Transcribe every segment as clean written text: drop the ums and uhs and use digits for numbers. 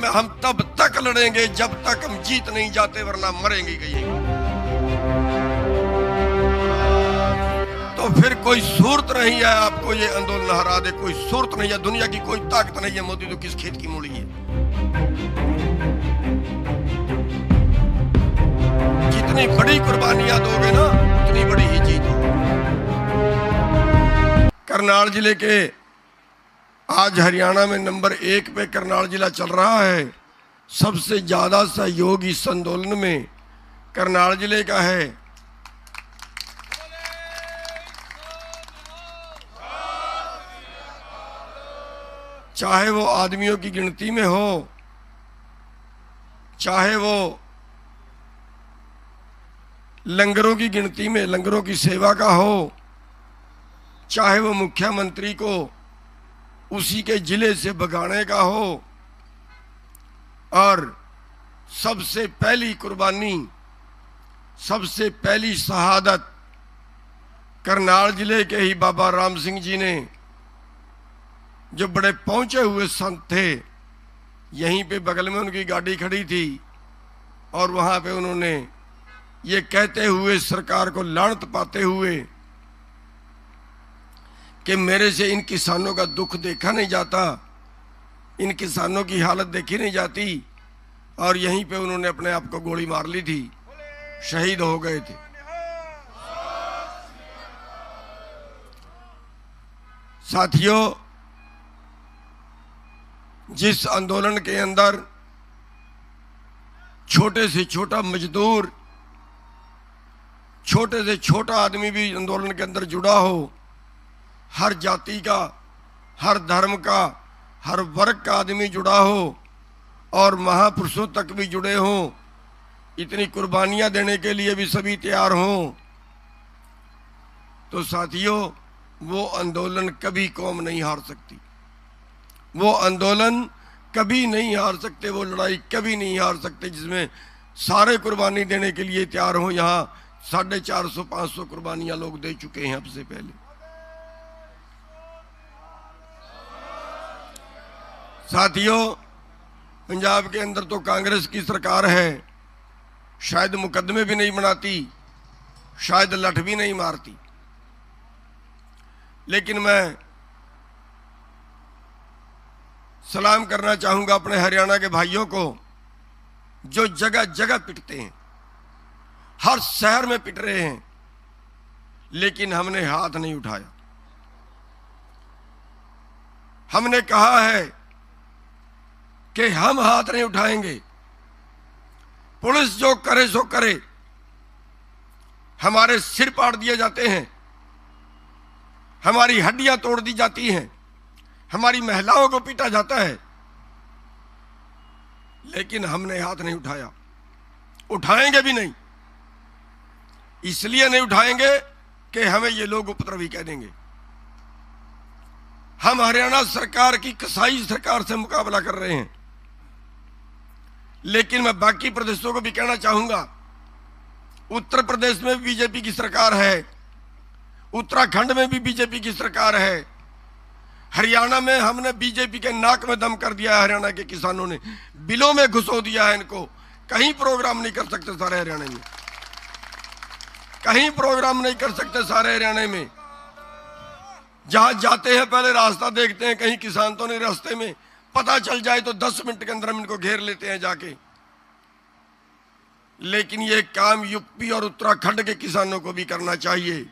हम तब तक लड़ेंगे जब तक हम जीत नहीं जाते, वरना मरेंगे कहीं। तो फिर कोई सूरत नहीं है आपको ये आंदोलन हरा दे, कोई सूरत नहीं है, दुनिया की कोई ताकत नहीं है। मोदी तो किस खेत की मूली है। जितनी बड़ी कुर्बानियां दोगे ना उतनी बड़ी ही जीत हो। करनाल जिले के आज हरियाणा में नंबर 1 पे करनाल जिला चल रहा है। सबसे ज्यादा सहयोग इस आंदोलन में करनाल जिले का है। चाहे वो आदमियों की गिनती में हो, चाहे वो लंगरों की गिनती में, लंगरों की सेवा का हो, चाहे वो मुख्यमंत्री को उसी के जिले से भगाने का हो। और सबसे पहली कुर्बानी, सबसे पहली शहादत करनाल जिले के ही बाबा राम सिंह जी ने, जो बड़े पहुंचे हुए संत थे। यहीं पे बगल में उनकी गाड़ी खड़ी थी और वहां पे उन्होंने ये कहते हुए, सरकार को लानत पाते हुए कि मेरे से इन किसानों का दुख देखा नहीं जाता, इन किसानों की हालत देखी नहीं जाती, और यहीं पे उन्होंने अपने आप को गोली मार ली थी, शहीद हो गए थे। साथियों, जिस आंदोलन के अंदर छोटे से छोटा मजदूर, छोटे से छोटा आदमी भी आंदोलन के अंदर जुड़ा हो, हर जाति का, हर धर्म का, हर वर्ग का आदमी जुड़ा हो और महापुरुषों तक भी जुड़े हों, इतनी कुर्बानियां देने के लिए भी सभी तैयार हों, तो साथियों वो आंदोलन कभी कौम नहीं हार सकती। वो आंदोलन कभी नहीं हार सकते, वो लड़ाई कभी नहीं हार सकते जिसमें सारे कुर्बानी देने के लिए तैयार हो। यहाँ 450-500 कुर्बानियां लोग दे चुके हैं अब से पहले। साथियों, पंजाब के अंदर तो कांग्रेस की सरकार है, शायद मुकदमे भी नहीं बनाती, शायद लठ भी नहीं मारती, लेकिन मैं सलाम करना चाहूंगा अपने हरियाणा के भाइयों को जो जगह जगह पिटते हैं, हर शहर में पिट रहे हैं, लेकिन हमने हाथ नहीं उठाया। हमने कहा है कि हम हाथ नहीं उठाएंगे, पुलिस जो करे सो करे। हमारे सिर पाड़ दिए जाते हैं, हमारी हड्डियां तोड़ दी जाती हैं, हमारी महिलाओं को पीटा जाता है, लेकिन हमने हाथ नहीं उठाया, उठाएंगे भी नहीं। इसलिए नहीं उठाएंगे कि हमें ये लोग उपद्रवी कह देंगे। हम हरियाणा सरकार की कसाई सरकार से मुकाबला कर रहे हैं, लेकिन मैं बाकी प्रदेशों को भी कहना चाहूंगा। उत्तर प्रदेश में बीजेपी की सरकार है, उत्तराखंड में भी बीजेपी की सरकार है, हरियाणा में हमने बीजेपी के नाक में दम कर दिया है। हरियाणा के किसानों ने बिलों में घुसो दिया है इनको, कहीं प्रोग्राम नहीं कर सकते सारे हरियाणा में, कहीं प्रोग्राम नहीं कर सकते सारे हरियाणा में। जहां जाते हैं पहले रास्ता देखते हैं, कहीं किसान तो नहीं रास्ते में, पता चल जाए तो 10 मिनट के अंदर हम इनको घेर लेते हैं जाके। लेकिन ये काम यूपी और उत्तराखंड के किसानों को भी करना चाहिए,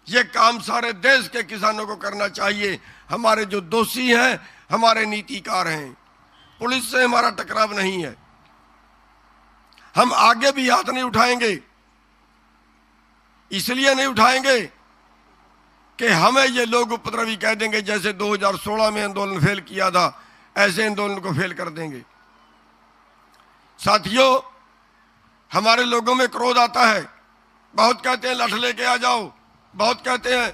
ये काम सारे देश के किसानों को करना चाहिए। हमारे जो दोषी हैं हमारे नीतिकार हैं, पुलिस से हमारा टकराव नहीं है। हम आगे भी हाथ नहीं उठाएंगे, इसलिए नहीं उठाएंगे कि हमें ये लोग उपद्रवी कह देंगे। जैसे 2016 में आंदोलन फेल किया था, ऐसे आंदोलन को फेल कर देंगे। साथियों, हमारे लोगों में क्रोध आता है, बहुत कहते हैं लठ लेके आ जाओ, बहुत कहते हैं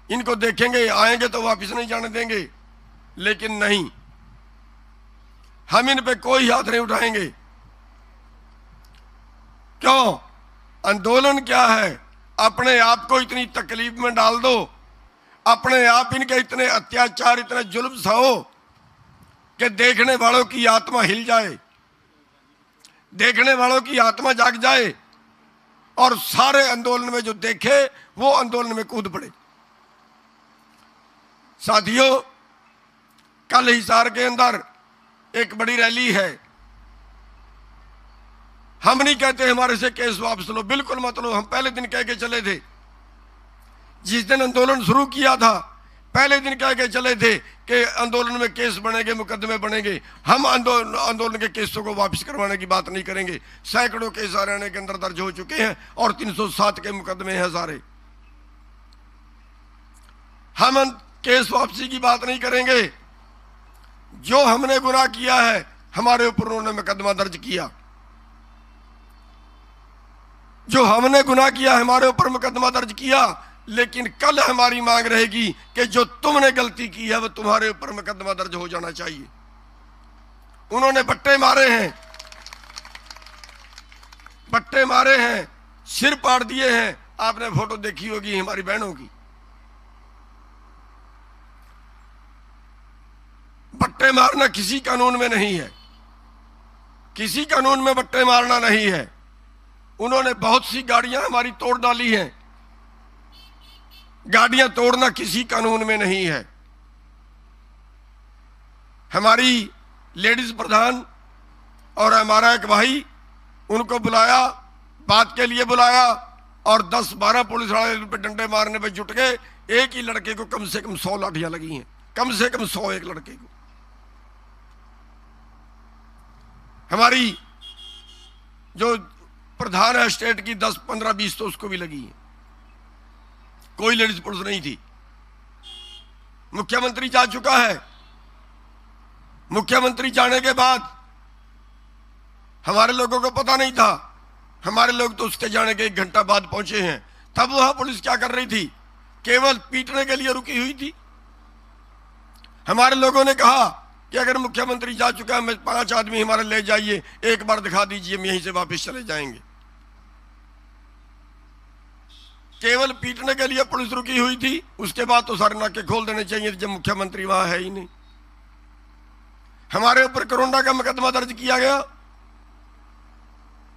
इनको देखेंगे आएंगे तो वापस नहीं जाने देंगे, लेकिन नहीं, हम इन पे कोई हाथ नहीं उठाएंगे। क्यों? आंदोलन क्या है? अपने आप को इतनी तकलीफ में डाल दो, अपने आप इनके इतने अत्याचार, इतने जुल्म सहो, कि देखने वालों की आत्मा हिल जाए, देखने वालों की आत्मा जाग जाए और सारे आंदोलन में जो देखे वो आंदोलन में कूद पड़े। साथियों, कल हिसार के अंदर एक बड़ी रैली है। हम नहीं कहते हमारे से केस वापस लो, बिल्कुल मत लो। हम पहले दिन कह के चले थे, जिस दिन आंदोलन शुरू किया था पहले दिन कह के चले थे कि आंदोलन में केस बनेंगे, मुकदमे बनेंगे। हम आंदोलन के केसों को वापस करवाने की बात नहीं करेंगे। सैकड़ों केस हरियाणा के अंदर दर्ज हो चुके हैं और 307 के मुकदमे हैं सारे। हम केस वापसी की बात नहीं करेंगे। जो हमने गुनाह किया है हमारे ऊपर उन्होंने मुकदमा दर्ज किया, जो हमने गुनाह किया हमारे ऊपर मुकदमा दर्ज किया। लेकिन कल हमारी मांग रहेगी कि जो तुमने गलती की है वो तुम्हारे ऊपर मुकदमा दर्ज हो जाना चाहिए। उन्होंने बट्टे मारे हैं, बट्टे मारे हैं, सिर पाड़ दिए हैं। आपने फोटो देखी होगी हमारी बहनों की। बट्टे मारना किसी कानून में नहीं है, किसी कानून में बट्टे मारना नहीं है। उन्होंने बहुत सी गाड़ियां हमारी तोड़ डाली हैं। गाड़ियां तोड़ना किसी कानून में नहीं है। हमारी लेडीज प्रधान और हमारा एक भाई, उनको बुलाया, बात के लिए बुलाया और 10-12 पुलिस वाले पे डंडे मारने पे जुट गए। एक ही लड़के को कम से कम 100 लाठियां लगी हैं, कम से कम 100 एक लड़के को। हमारी जो प्रधान है स्टेट की 10, 15, 20 तो उसको भी लगी है। कोई लेडीज पुलिस नहीं थी। मुख्यमंत्री जा चुका है। मुख्यमंत्री जाने के बाद हमारे लोगों को पता नहीं था। हमारे लोग तो उसके जाने के 1 घंटा बाद पहुंचे हैं। तब वहां पुलिस क्या कर रही थी? केवल पीटने के लिए रुकी हुई थी। हमारे लोगों ने कहा कि अगर मुख्यमंत्री जा चुका है, 5 आदमी हमारे ले जाइए, एक बार दिखा दीजिए, हम यहीं से वापस चले जाएंगे। केवल पीटने के लिए पुलिस रुकी हुई थी। उसके बाद तो सारे नाके खोल देने चाहिए जब मुख्यमंत्री वहां है ही नहीं। हमारे ऊपर कोरोना का मुकदमा दर्ज किया गया,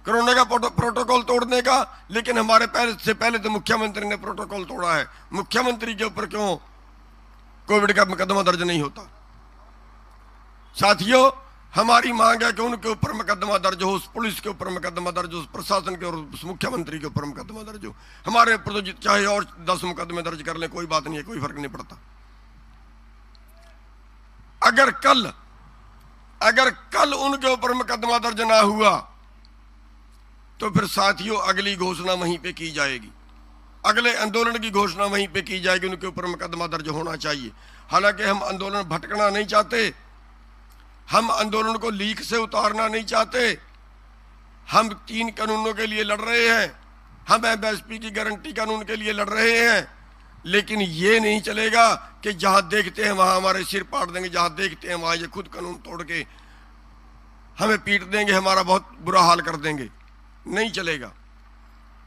कोरोना का प्रोटोकॉल तोड़ने का। लेकिन हमारे पहले तो मुख्यमंत्री ने प्रोटोकॉल तोड़ा है। मुख्यमंत्री के ऊपर क्यों कोविड का मुकदमा दर्ज नहीं होता? साथियों, हमारी मांग है कि उनके ऊपर मुकदमा दर्ज हो, उस पुलिस के ऊपर मुकदमा दर्ज हो, उस प्रशासन के और उस मुख्यमंत्री के ऊपर मुकदमा दर्ज हो। हमारे ऊपर तो चाहे और 10 मुकदमे दर्ज कर ले, कोई बात नहीं है, कोई फर्क नहीं पड़ता। अगर कल उनके ऊपर मुकदमा दर्ज ना हुआ तो फिर साथियों अगली घोषणा वहीं पे की जाएगी, अगले आंदोलन की घोषणा वहीं पे की जाएगी। उनके ऊपर मुकदमा दर्ज होना चाहिए। हालांकि हम आंदोलन भटकना नहीं चाहते, हम आंदोलन को लीक से उतारना नहीं चाहते। हम 3 कानूनों के लिए लड़ रहे हैं, हम एमएसपी की गारंटी कानून के लिए लड़ रहे हैं। लेकिन ये नहीं चलेगा कि जहां देखते हैं वहां हमारे सिर पाड़ देंगे, जहां देखते हैं वहां ये खुद कानून तोड़ के हमें पीट देंगे, हमारा बहुत बुरा हाल कर देंगे। नहीं चलेगा।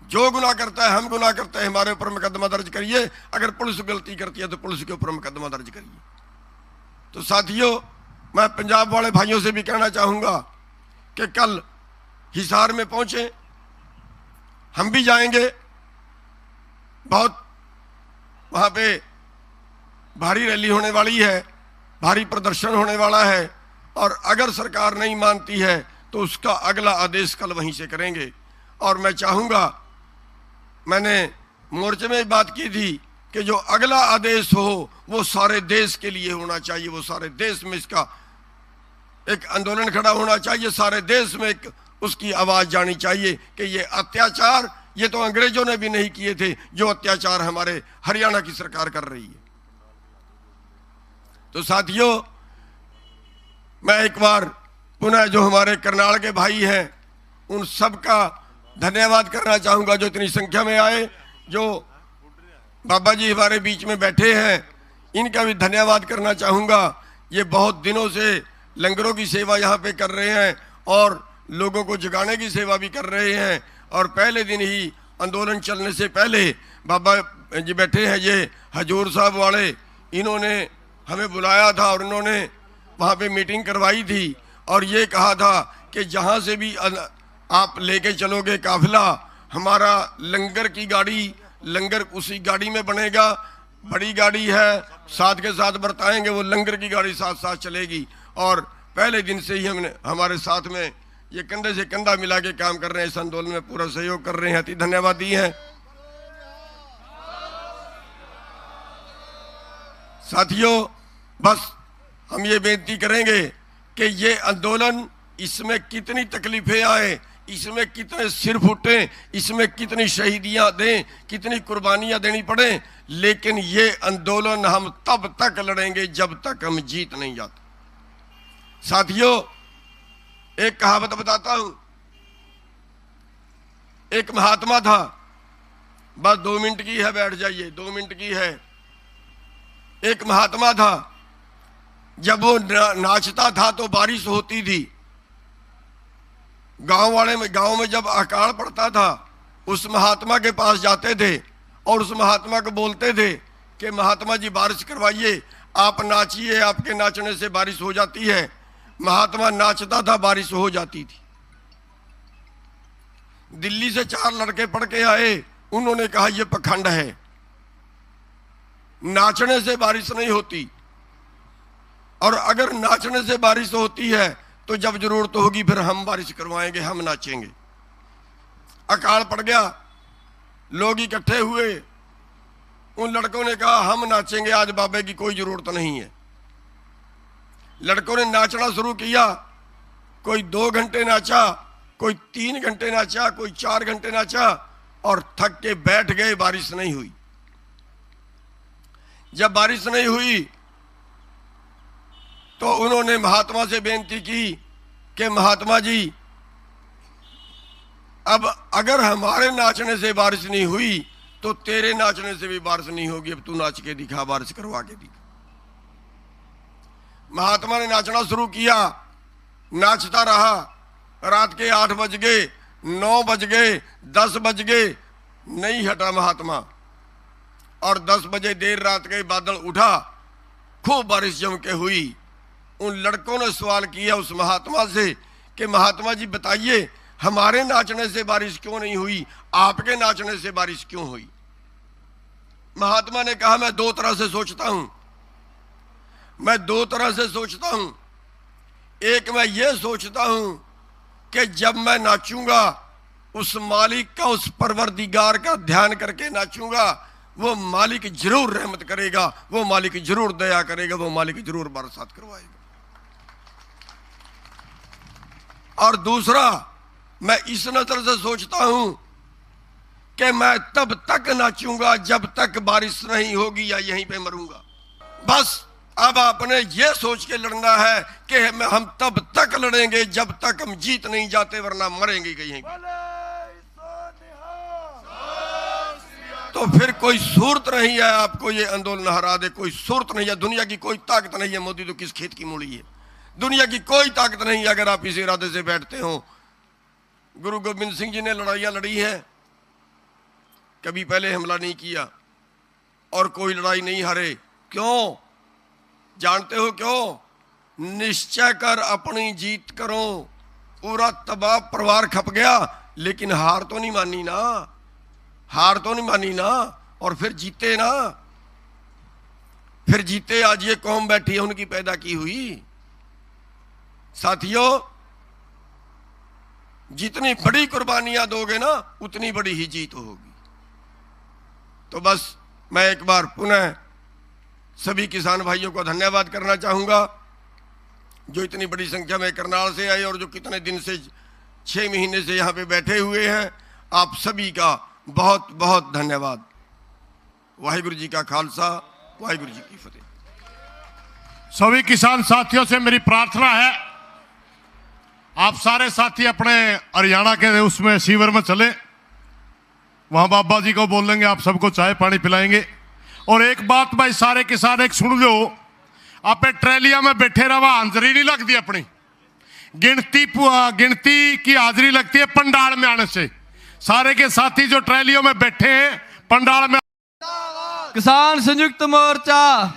जो गुनाह करता है, हम गुनाह करते हैं, हमारे ऊपर मुकदमा दर्ज करिए। अगर पुलिस गलती करती है तो पुलिस के ऊपर मुकदमा दर्ज करिए। तो साथियों, मैं पंजाब वाले भाइयों से भी कहना चाहूंगा कि कल हिसार में पहुंचे, हम भी जाएंगे। बहुत वहां पे भारी रैली होने वाली है, भारी प्रदर्शन होने वाला है। और अगर सरकार नहीं मानती है तो उसका अगला आदेश कल वहीं से करेंगे। और मैं चाहूंगा, मैंने मोर्चे में बात की थी कि जो अगला आदेश हो वो सारे देश के लिए होना चाहिए। वो सारे देश में इसका एक आंदोलन खड़ा होना चाहिए, सारे देश में एक उसकी आवाज जानी चाहिए कि ये अत्याचार, ये तो अंग्रेजों ने भी नहीं किए थे जो अत्याचार हमारे हरियाणा की सरकार कर रही है। तो साथियों, मैं एक बार पुनः जो हमारे करनाल के भाई हैं उन सब का धन्यवाद करना चाहूंगा जो इतनी संख्या में आए। जो बाबा जी हमारे बीच में बैठे हैं इनका भी धन्यवाद करना चाहूंगा। ये बहुत दिनों से लंगरों की सेवा यहाँ पे कर रहे हैं और लोगों को जगाने की सेवा भी कर रहे हैं। और पहले दिन ही आंदोलन चलने से पहले बाबा जी बैठे हैं, ये हजूर साहब वाले, इन्होंने हमें बुलाया था और इन्होंने वहाँ पे मीटिंग करवाई थी और ये कहा था कि जहाँ से भी आप लेके चलोगे काफिला, हमारा लंगर की गाड़ी, लंगर उसी गाड़ी में बनेगा। बड़ी गाड़ी है, साथ के साथ बरताएंगे, वो लंगर की गाड़ी साथ साथ चलेगी। और पहले दिन से ही हमने हमारे साथ में ये कंधे से कंधा मिला के काम कर रहे हैं, इस आंदोलन में पूरा सहयोग कर रहे हैं। अति धन्यवाद दी है। साथियों, बस हम ये बेनती करेंगे कि ये आंदोलन, इसमें कितनी तकलीफें आए, इसमें कितने सिर फूटे, इसमें कितनी शहीदियां दें, कितनी कुर्बानियां देनी पड़े, लेकिन ये आंदोलन हम तब तक लड़ेंगे जब तक हम जीत नहीं जाते। साथियों, एक कहावत बताता हूं। एक महात्मा था, बस 2 मिनट की है, बैठ जाइए, 2 मिनट की है। एक महात्मा था, जब वो नाचता था तो बारिश होती थी। गांव में जब अकाल पड़ता था, उस महात्मा के पास जाते थे और उस महात्मा को बोलते थे कि महात्मा जी बारिश करवाइए, आप नाचिए, आपके नाचने से बारिश हो जाती है। महात्मा नाचता था, बारिश हो जाती थी। दिल्ली से 4 लड़के पढ़ के आए, उन्होंने कहा यह पखंड है, नाचने से बारिश नहीं होती, और अगर नाचने से बारिश होती है तो जब जरूरत होगी फिर हम बारिश करवाएंगे, हम नाचेंगे। अकाल पड़ गया, लोग इकट्ठे हुए, उन लड़कों ने कहा हम नाचेंगे, आज बाबे की कोई जरूरत नहीं है। लड़कों ने नाचना शुरू किया, कोई 2 घंटे नाचा, कोई 3 घंटे नाचा, कोई 4 घंटे नाचा, और थक के बैठ गए, बारिश नहीं हुई। जब बारिश नहीं हुई तो उन्होंने महात्मा से बेनती की कि महात्मा जी, अब अगर हमारे नाचने से बारिश नहीं हुई तो तेरे नाचने से भी बारिश नहीं होगी, अब तू नाच के दिखा, बारिश करवा के दिखा। महात्मा ने नाचना शुरू किया, नाचता रहा। रात के 8 बज गए, 9 बज गए, 10 बज गए, नहीं हटा महात्मा। और 10 बजे देर रात के बादल उठा, खूब बारिश जम के हुई। उन लड़कों ने सवाल किया उस महात्मा से कि महात्मा जी बताइए, हमारे नाचने से बारिश क्यों नहीं हुई, आपके नाचने से बारिश क्यों हुई? महात्मा ने कहा मैं 2 तरह से सोचता हूं, मैं 2 तरह से सोचता हूं। एक, मैं ये सोचता हूं कि जब मैं नाचूंगा, उस मालिक का, उस परवरदिगार का ध्यान करके नाचूंगा, वो मालिक जरूर रहमत करेगा, वो मालिक जरूर दया करेगा, वो मालिक जरूर बरसात करवाएगा। और दूसरा, मैं इस नजर से सोचता हूं कि मैं तब तक नाचूंगा जब तक बारिश नहीं होगी या यहीं पे मरूंगा। बस अब आपने ये सोच के लड़ना है कि हम तब तक लड़ेंगे जब तक हम जीत नहीं जाते, वरना मरेंगे कहीं। तो फिर कोई सूरत नहीं है आपको ये आंदोलन हरा दे, कोई सूरत नहीं है। दुनिया की कोई ताकत नहीं है। मोदी तो किस खेत की मूली है, दुनिया की कोई ताकत नहीं है अगर आप इस इरादे से बैठते हो। गुरु गोबिंद सिंह जी ने लड़ाइयां लड़ी हैं, कभी पहले हमला नहीं किया और कोई लड़ाई नहीं हारे। क्यों जानते हो क्यों? निश्चय कर अपनी जीत करो। पूरा तबाह परिवार खप गया, लेकिन हार तो नहीं मानी ना, हार तो नहीं मानी ना, और फिर जीते ना, फिर जीते। आज ये कौम बैठी है उनकी पैदा की हुई। साथियों, जितनी बड़ी कुर्बानियां दोगे ना, उतनी बड़ी ही जीत होगी। तो बस मैं एक बार पुनः सभी किसान भाइयों को धन्यवाद करना चाहूंगा, जो इतनी बड़ी संख्या में करनाल से आए और जो कितने दिन से 6 महीने से यहां पे बैठे हुए हैं। आप सभी का बहुत बहुत धन्यवाद। वाहिगुरु जी का खालसा, वाहिगुरु जी की फतेह। सभी किसान साथियों से मेरी प्रार्थना है, आप सारे साथी अपने हरियाणा के उसमें शिविर में चले, वहां बाबा जी को बोल लेंगे, आप सबको चाय पानी पिलाएंगे। और एक बात भाई सारे किसान एक सुन लो, आप ट्रेलिया में बैठे रहा, हाजिरी नहीं लगती अपनी, गिनती की हाजिरी लगती है पंडाल में आने से। सारे के साथी जो ट्रेलियों में बैठे हैं पंडाल में, किसान संयुक्त मोर्चा